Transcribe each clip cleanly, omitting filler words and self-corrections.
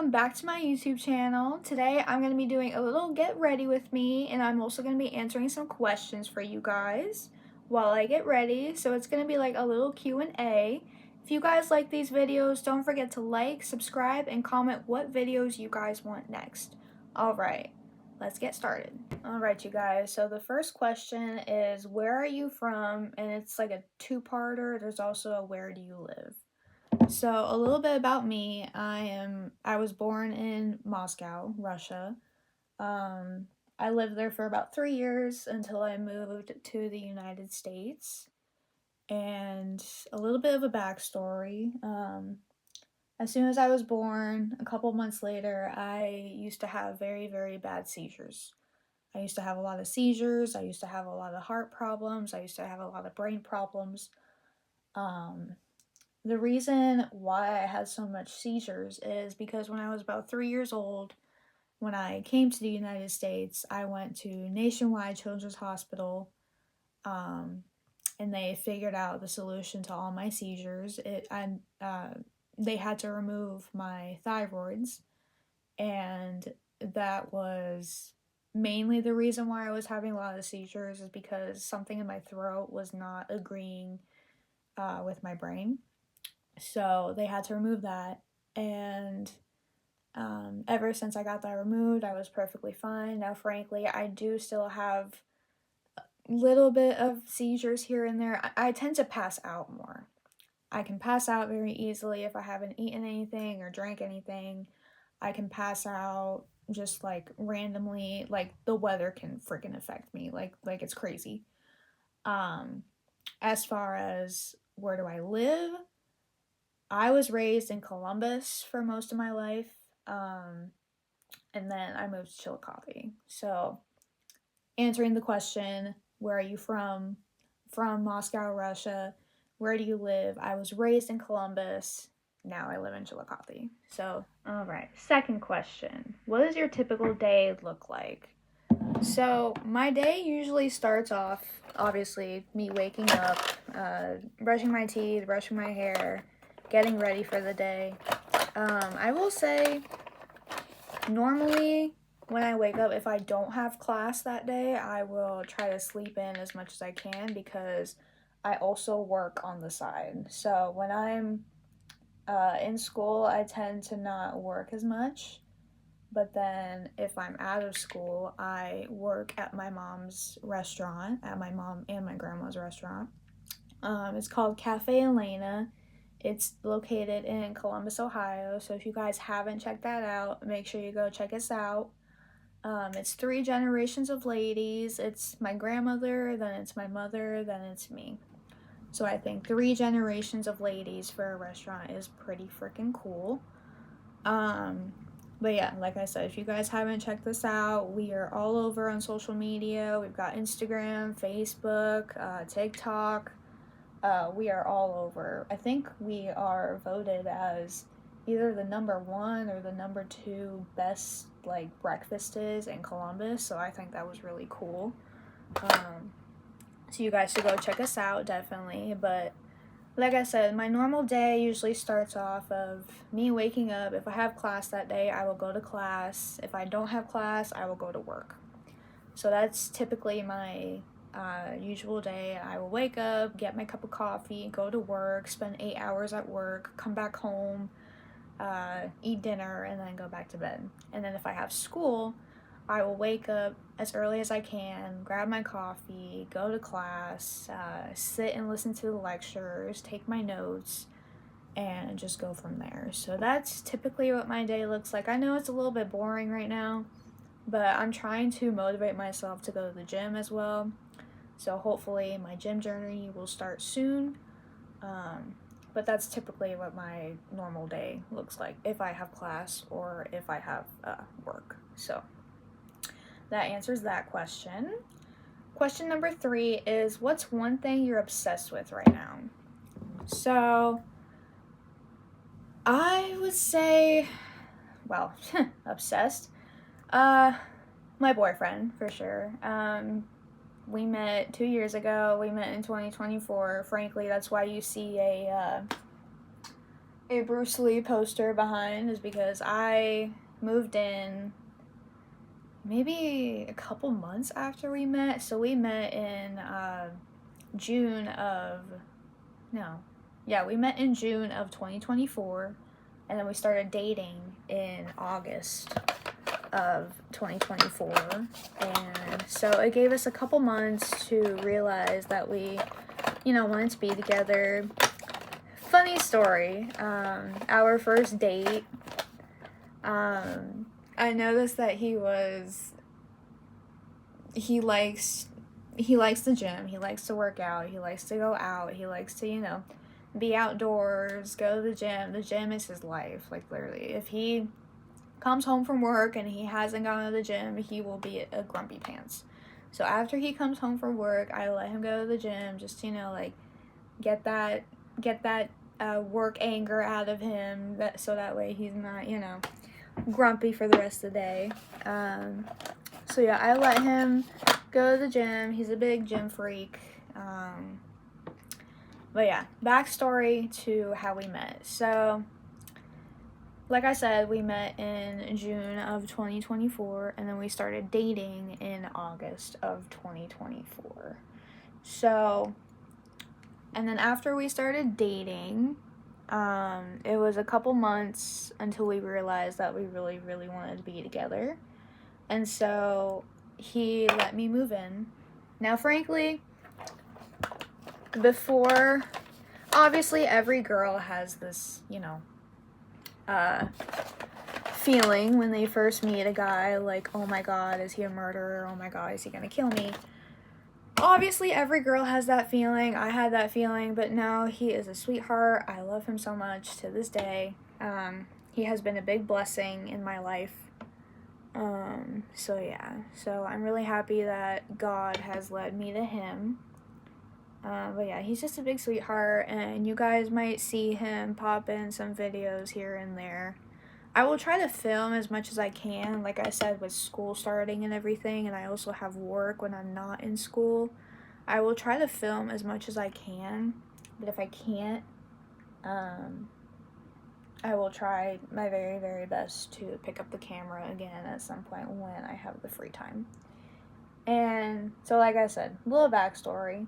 welcome back to my YouTube channel. Today I'm going to be doing a little get ready with me, and I'm also going to be answering some questions for you guys while I get ready. So it's going to be like a little Q&A. If you guys like these videos, don't forget to like, subscribe, and comment what videos you guys want next. Alright, let's get started. Alright, you guys, so the first question is, where are you from? And it's like a two-parter. There's also a where do you live? So a little bit about me. I was born in Moscow, Russia. I lived there for about 3 years until I moved to the United States. And a little bit of a backstory. As soon as I was born, a couple months later, I used to have very, very bad seizures. I used to have a lot of seizures. I used to have a lot of heart problems. I used to have a lot of brain problems. The reason why I had so much seizures is because when I was about 3 years old, when I came to the United States, I went to Nationwide Children's Hospital, and they figured out the solution to all my seizures. They had to remove my thyroids, and that was mainly the reason why I was having a lot of seizures, is because something in my throat was not agreeing with my brain. So they had to remove that, and ever since I got that removed, I was perfectly fine. Now, frankly, I do still have a little bit of seizures here and there. I tend to pass out more. I can pass out very easily if I haven't eaten anything or drank anything. I can pass out just like randomly. Like the weather can freaking affect me. Like it's crazy. As far as where do I live? I was raised in Columbus for most of my life, and then I moved to Chillicothe. So, answering the question, where are you from? From Moscow, Russia. Where do you live? I was raised in Columbus. Now I live in Chillicothe. So, alright. Second question. What does your typical day look like? So, my day usually starts off, obviously, me waking up, brushing my teeth, brushing my hair, getting ready for the day. I will say, normally when I wake up, if I don't have class that day, I will try to sleep in as much as I can because I also work on the side. So when I'm in school, I tend to not work as much. But then if I'm out of school, I work at my mom's restaurant, at my mom and my grandma's restaurant. It's called Cafe Elena. It's located in Columbus, Ohio. So if you guys haven't checked that out, make sure you go check us out. It's 3 generations of ladies. It's my grandmother, then it's my mother, then it's me. So I think 3 generations of ladies for a restaurant is pretty freaking cool. But yeah, like I said, if you guys haven't checked this out, we are all over on social media. We've got Instagram, Facebook, TikTok. We are all over. I think we are voted as either the #1 or the #2 best like breakfastes in Columbus. So I think that was really cool. So you guys should go check us out, definitely. But like I said, my normal day usually starts off of me waking up. If I have class that day, I will go to class. If I don't have class, I will go to work. So that's typically my usual day. I will wake up, get my cup of coffee, go to work, spend 8 hours at work, come back home, eat dinner, and then go back to bed. And then if I have school, I will wake up as early as I can, grab my coffee, go to class, sit and listen to the lectures, take my notes, and just go from there. So that's typically what my day looks like. I know it's a little bit boring right now, but I'm trying to motivate myself to go to the gym as well. So hopefully my gym journey will start soon. But that's typically what my normal day looks like if I have class or if I have work. So that answers that question. Question number 3 is, what's one thing you're obsessed with right now? So I would say, well, obsessed. My boyfriend, for sure. We met 2 years ago. We met in 2024. Frankly, that's why you see a Bruce Lee poster behind is because I moved in maybe a couple months after we met. So we met in June of, no, yeah, we met in June of 2024, and then we started dating in August of 2024, and so it gave us a couple months to realize that we, wanted to be together. Funny story, our first date, I noticed that he likes the gym, he likes to work out, he likes to go out, he likes to, be outdoors, go to the gym. The gym is his life, like literally. If he comes home from work and he hasn't gone to the gym, he will be a grumpy pants. So after he comes home from work, I let him go to the gym, just get that work anger out of him, so that way he's not grumpy for the rest of the day. So yeah, I let him go to the gym. He's a big gym freak. But yeah, backstory to how we met. So, like I said, we met in June of 2024, and then we started dating in August of 2024. So, and then after we started dating, it was a couple months until we realized that we really, really wanted to be together. And so he let me move in. Now, frankly, before, obviously every girl has this, feeling when they first meet a guy, like, oh my god, is he a murderer? Oh my god, is he gonna kill me? Obviously every girl has that feeling. I had that feeling, but no, he is a sweetheart. I love him so much to this day. He has been a big blessing in my life. So yeah, so I'm really happy that God has led me to him. But yeah, he's just a big sweetheart, and you guys might see him pop in some videos here and there. I will try to film as much as I can, like I said, with school starting and everything, and I also have work when I'm not in school. I will try to film as much as I can, but if I can't, I will try my very, very best to pick up the camera again at some point when I have the free time. And so, like I said, a little backstory.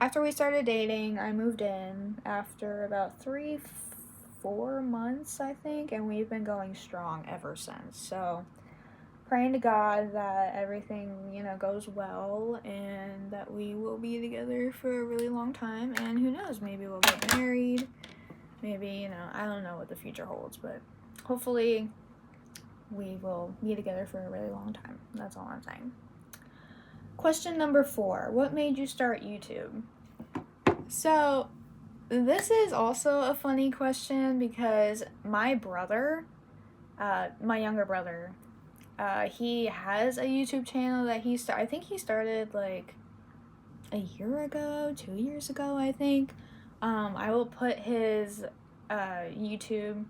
After we started dating, I moved in after about 3-4 months, I think, and we've been going strong ever since. So, praying to God that everything, goes well, and that we will be together for a really long time, and who knows, maybe we'll get married, maybe, I don't know what the future holds, but hopefully we will be together for a really long time. That's all I'm saying. Question number 4. What made you start YouTube? So, this is also a funny question because my brother, my younger brother, he has a YouTube channel that I think he started like a year ago, 2 years ago, I think. I will put his YouTube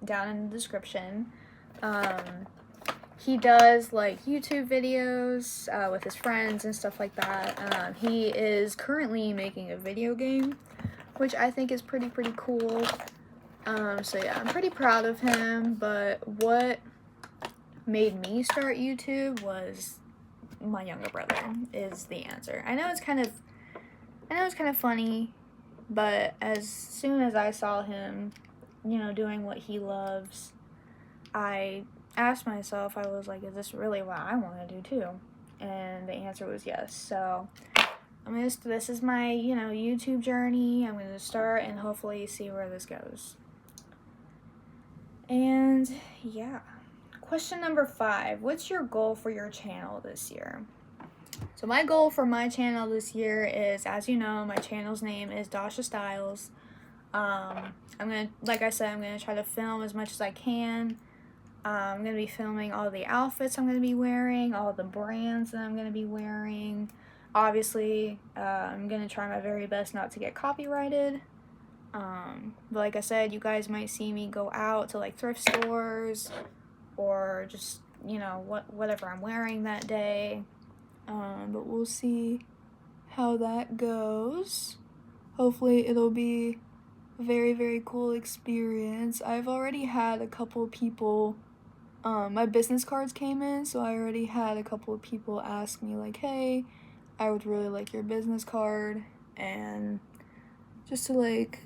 down in the description. He does like YouTube videos with his friends and stuff like that. He is currently making a video game, which I think is pretty cool. So yeah, I'm pretty proud of him, but what made me start YouTube was my younger brother is the answer. I know it's kind of funny, but as soon as I saw him, doing what he loves, I asked myself, I was like, is this really what I want to do too? And the answer was yes. So this is my, YouTube journey. I'm going to start and hopefully see where this goes. And yeah. Question number 5. What's your goal for your channel this year? So my goal for my channel this year is, as you know, my channel's name is Dasha Styles. Like I said, I'm gonna try to film as much as I can. I'm gonna be filming all the outfits I'm gonna be wearing, all the brands that I'm gonna be wearing. Obviously, I'm gonna try my very best not to get copyrighted. But like I said, you guys might see me go out to like thrift stores or just, whatever I'm wearing that day. But we'll see how that goes. Hopefully it'll be very, very cool experience. I've already had a couple people, my business cards came in, so I already had a couple of people ask me, like, hey, I would really like your business card, and just to, like,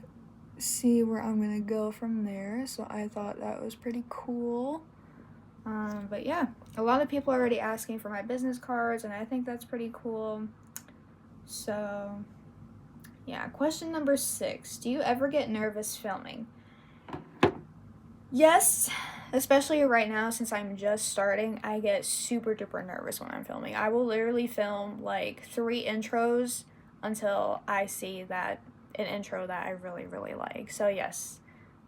see where I'm gonna go from there. So I thought that was pretty cool. But yeah, a lot of people are already asking for my business cards, and I think that's pretty cool. So, yeah. Question number 6. Do you ever get nervous filming? Yes, especially right now since I'm just starting, I get super duper nervous when I'm filming. I will literally film like 3 intros until I see that an intro that I really, really like. So, yes,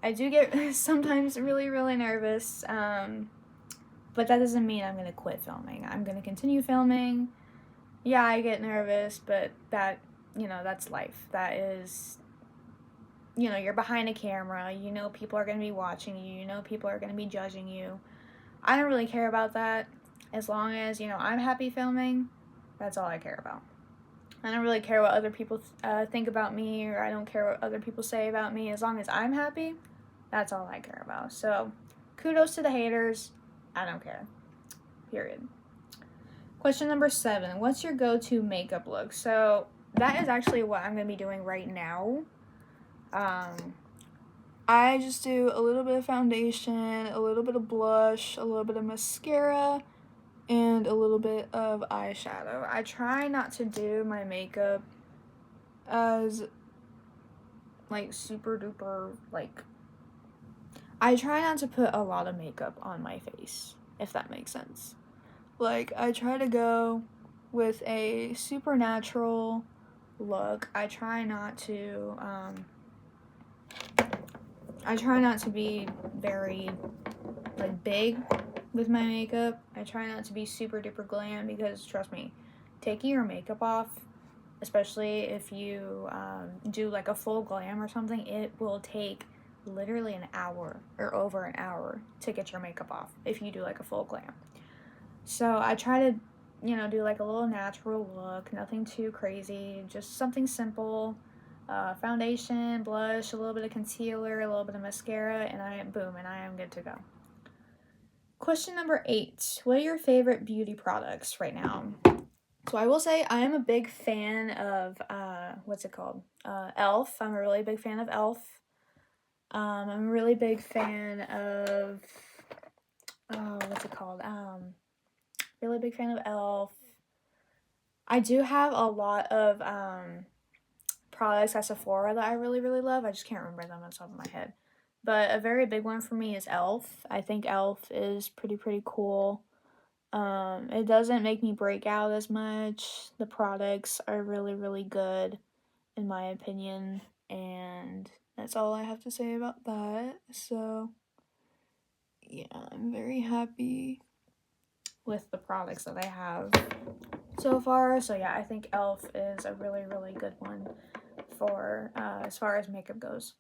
I do get sometimes really, really nervous. But that doesn't mean I'm going to quit filming. I'm going to continue filming. Yeah, I get nervous, but that, that's life. That is, you're behind a camera. People are going to be watching you. People are going to be judging you. I don't really care about that. As long as, I'm happy filming, that's all I care about. I don't really care what other people think about me, or I don't care what other people say about me. As long as I'm happy, that's all I care about. So, kudos to the haters. I don't care. Period. Question number 7. What's your go-to makeup look? So that is actually what I'm going to be doing right now. I just do a little bit of foundation, a little bit of blush, a little bit of mascara, and a little bit of eyeshadow. I try not to do my makeup as, like, super duper, like, I try not to put a lot of makeup on my face, if that makes sense. Like, I try to go with a supernatural look. I try not to be very, like, big with my makeup. I try not to be super duper glam because, trust me, taking your makeup off, especially if you do like a full glam or something, it will take literally an hour or over an hour to get your makeup off if you do like a full glam. So I try to, do like a little natural look, nothing too crazy, just something simple. Foundation, blush, a little bit of concealer, a little bit of mascara, and I am good to go. Question number 8. What are your favorite beauty products right now? So I will say I am a big fan of, what's it called? e.l.f. I'm a really big fan of e.l.f. I'm a really big fan of, what's it called? Really big fan of e.l.f. I do have a lot of, products at Sephora that I really, really love. I just can't remember them on the top of my head. But a very big one for me is e.l.f. I think e.l.f. is pretty cool. It doesn't make me break out as much. The products are really, really good, in my opinion. And that's all I have to say about that. So, yeah, I'm very happy with the products that I have so far. So, yeah, I think e.l.f. is a really, really good one for as far as makeup goes.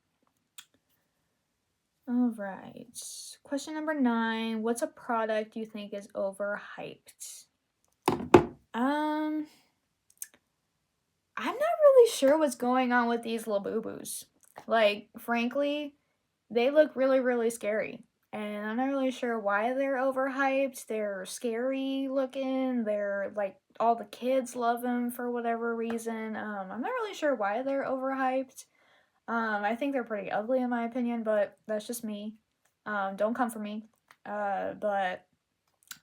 All right. Question number 9. What's a product you think is overhyped? I'm not really sure what's going on with these Labubus. Like, frankly, they look really, really scary. And I'm not really sure why they're overhyped. They're scary looking. They're, like, all the kids love them for whatever reason. I'm not really sure why they're overhyped. I think they're pretty ugly in my opinion, but that's just me. Don't come for me. But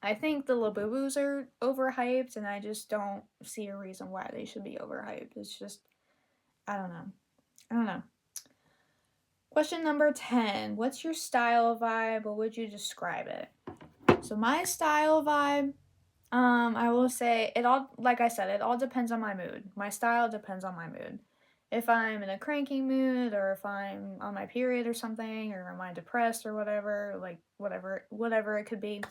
I think the Labubus are overhyped, and I just don't see a reason why they should be overhyped. It's just, I don't know. Question number 10. What's your style vibe? What would you describe it? So my style vibe, I will say it all, like I said, it all depends on my mood. My style depends on my mood. If I'm in a cranky mood, or if I'm on my period or something, or am I depressed or whatever, like whatever it could be,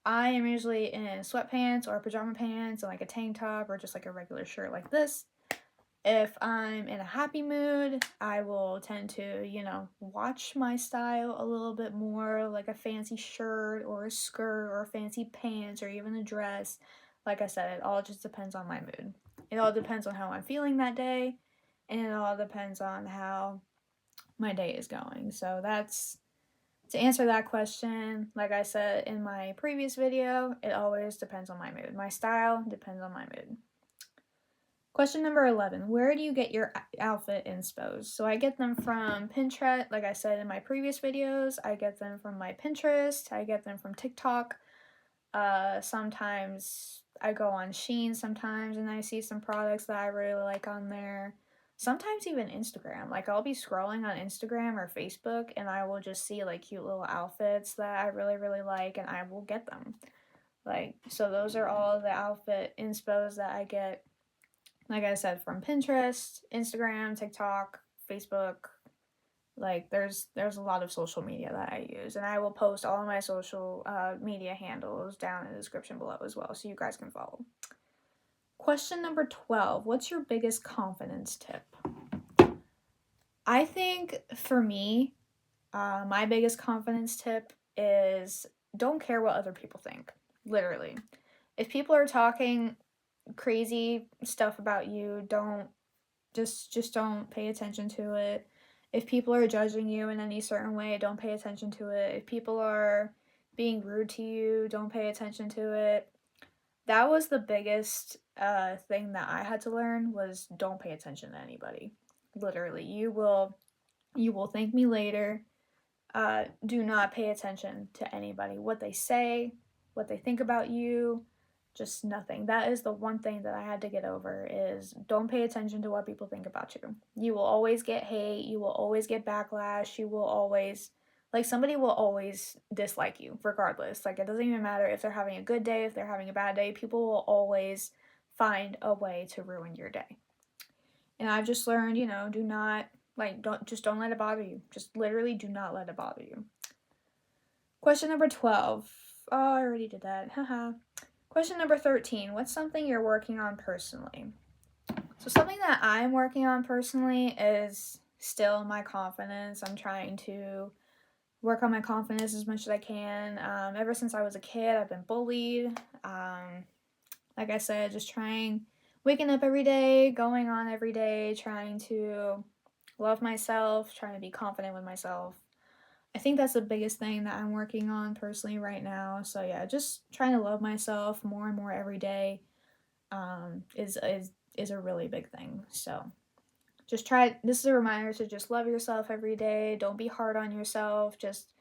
I am usually in sweatpants or pajama pants and like a tank top or just like a regular shirt like this. If I'm in a happy mood, I will tend to, watch my style a little bit more, like a fancy shirt or a skirt or fancy pants or even a dress. Like I said, it all just depends on my mood. It all depends on how I'm feeling that day, and it all depends on how my day is going. So that's to answer that question. Like I said in my previous video, it always depends on my mood. My style depends on my mood. Question number 11. Where do you get your outfit inspos? So I get them from Pinterest. Like I said in my previous videos, I get them from my Pinterest. I get them from TikTok. Sometimes I go on Shein sometimes and I see some products that I really like on there. Sometimes even Instagram. Like I'll be scrolling on Instagram or Facebook and I will just see like cute little outfits that I really, really like and I will get them. Like, so those are all the outfit inspos that I get, like I said, from Pinterest, Instagram, TikTok, Facebook. Like there's a lot of social media that I use, and I will post all of my social media handles down in the description below as well, so you guys can follow. Question number 12. What's your biggest confidence tip? I think for me, my biggest confidence tip is don't care what other people think. Literally. If people are talking crazy stuff about you, don't just don't pay attention to it. If people are judging you in any certain way, don't pay attention to it. If people are being rude to you, don't pay attention to it. That was the biggest thing that I had to learn was don't pay attention to anybody. Literally, you will thank me later. Do not pay attention to anybody. What they say, what they think about you, just nothing. That is the one thing that I had to get over is don't pay attention to what people think about you. You will always get hate, you will always get backlash, you will always like somebody will always dislike you regardless. Like it doesn't even matter if they're having a good day, if they're having a bad day, people will always find a way to ruin your day. And I've just learned, do not don't let it bother you. Just literally do not let it bother you. Question number 12. Oh, I already did that. Haha. Question number 13. What's something you're working on personally? So something that I'm working on personally is still my confidence. I'm trying to work on my confidence as much as I can. Ever since I was a kid, I've been bullied. Like I said, just waking up every day, going on every day, trying to love myself, trying to be confident with myself. I think that's the biggest thing that I'm working on personally right now. So yeah, just trying to love myself more and more every day is a really big thing. So just try. This is a reminder to just love yourself every day. Don't be hard on yourself. Just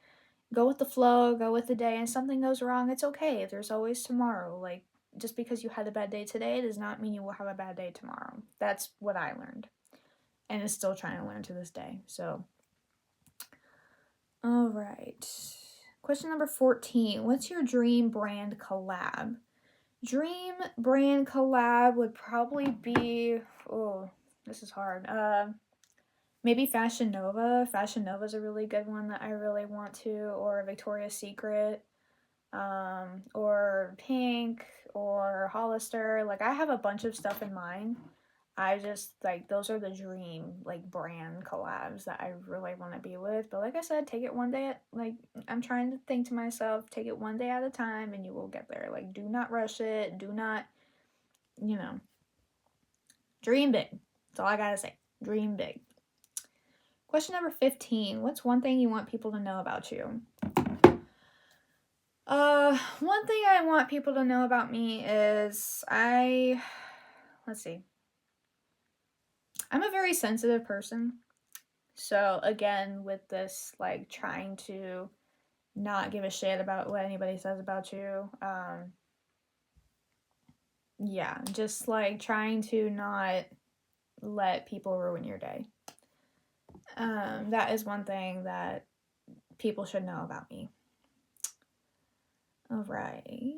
go with the flow, go with the day. And if something goes wrong, it's okay. There's always tomorrow. Like just because you had a bad day today does not mean you will have a bad day tomorrow. That's what I learned, and is still trying to learn to this day. So. All right. Question number 14. What's your dream brand collab? Dream brand collab would probably be, oh, this is hard. Maybe Fashion Nova. Fashion Nova is a really good one that I really want to, or Victoria's Secret, or Pink, or Hollister. Like I have a bunch of stuff in mind. I just like those are the dream like brand collabs that I really want to be with. But like I said, take it one day at like I'm trying to think to myself, take it one day at a time and you will get there. Like do not rush it. Do not, dream big. That's all I gotta say. Dream big. Question number 15. What's one thing you want people to know about you? One thing I want people to know about me is let's see. I'm a very sensitive person. So again, with this, like trying to not give a shit about what anybody says about you. Yeah, just like trying to not let people ruin your day. That is one thing that people should know about me. All right.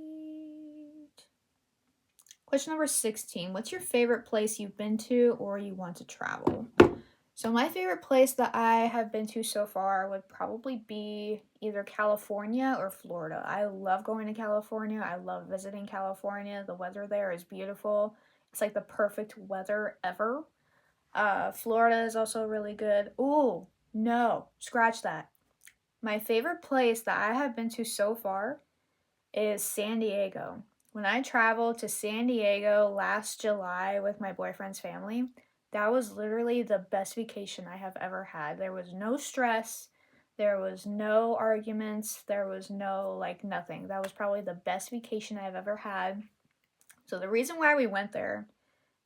Question number 16. What's your favorite place you've been to or you want to travel? So my favorite place that I have been to so far would probably be either California or Florida. I love going to California. I love visiting California. The weather there is beautiful. It's like the perfect weather ever. Florida is also really good. Ooh, no, scratch that. My favorite place that I have been to so far is San Diego. When I traveled to San Diego last July with my boyfriend's family, That was literally the best vacation I have ever had. There was no stress, there was no arguments, there was no like nothing. That was probably the best vacation I've ever had. So the reason why we went there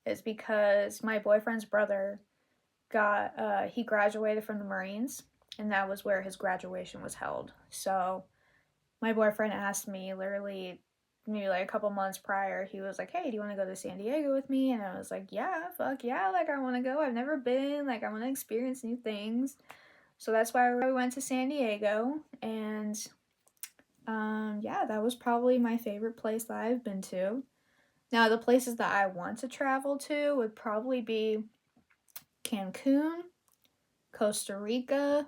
is because my boyfriend's brother he graduated from the Marines, and that was where his graduation was held. So my boyfriend asked me literally maybe like a couple months prior. He was like, hey, do you want to go to San Diego with me? And I was like, yeah, fuck yeah, like I want to go. I've never been, like I want to experience new things. So that's why we went to San Diego. And yeah, that was probably my favorite place that I've been to. Now the places that I want to travel to would probably be Cancun, Costa Rica.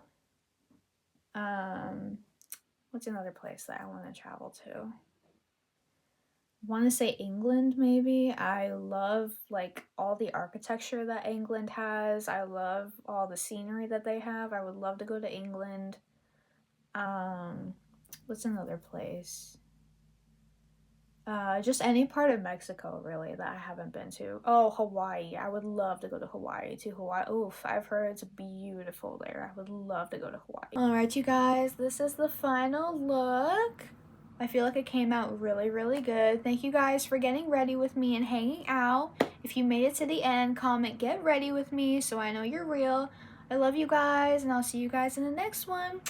What's another place that I want to travel to? Want to say England, maybe. I love like all the architecture that England has. I love all the scenery that they have. I would love to go to England. What's another place? Just any part of Mexico, really, that I haven't been to. Oh, Hawaii. I would love to go to Hawaii. Oof, I've heard it's beautiful there. I would love to go to Hawaii. Alright, you guys, this is the final look. I feel like it came out really, really good. Thank you guys for getting ready with me and hanging out. If you made it to the end, comment "get ready with me" so I know you're real. I love you guys, and I'll see you guys in the next one.